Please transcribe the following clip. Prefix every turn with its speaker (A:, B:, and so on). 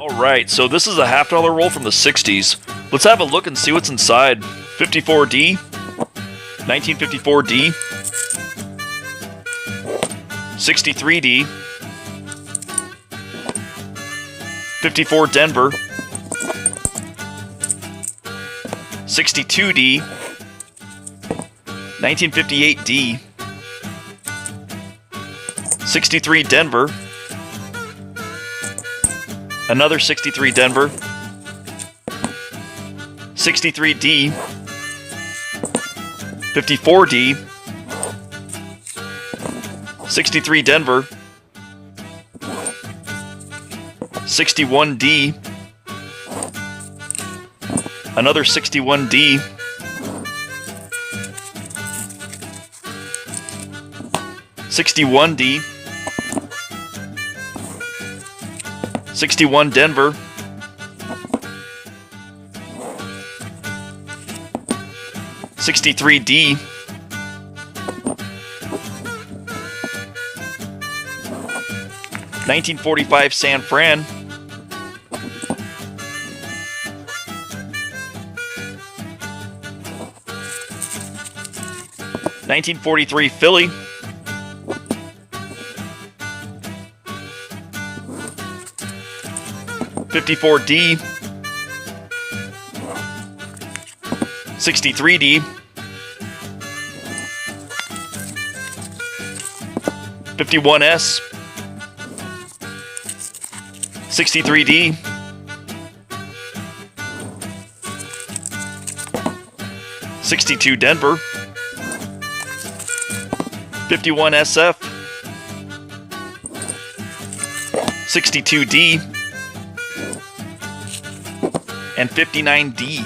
A: Alright, so this is a $50 roll from the 60s. Let's have a look and see what's inside. 54D, 1954D, 63D, 54 Denver, 62D, 1958D, 63 Denver, another 63 Denver, 63D, 54D, 63 Denver, 61D, another 61D, 61D, 61 Denver, 63D, 1945 San Fran, 1943 Philly, 54D, 63D, 51S, 63D, 62 Denver, 51SF, 62D, and 59D.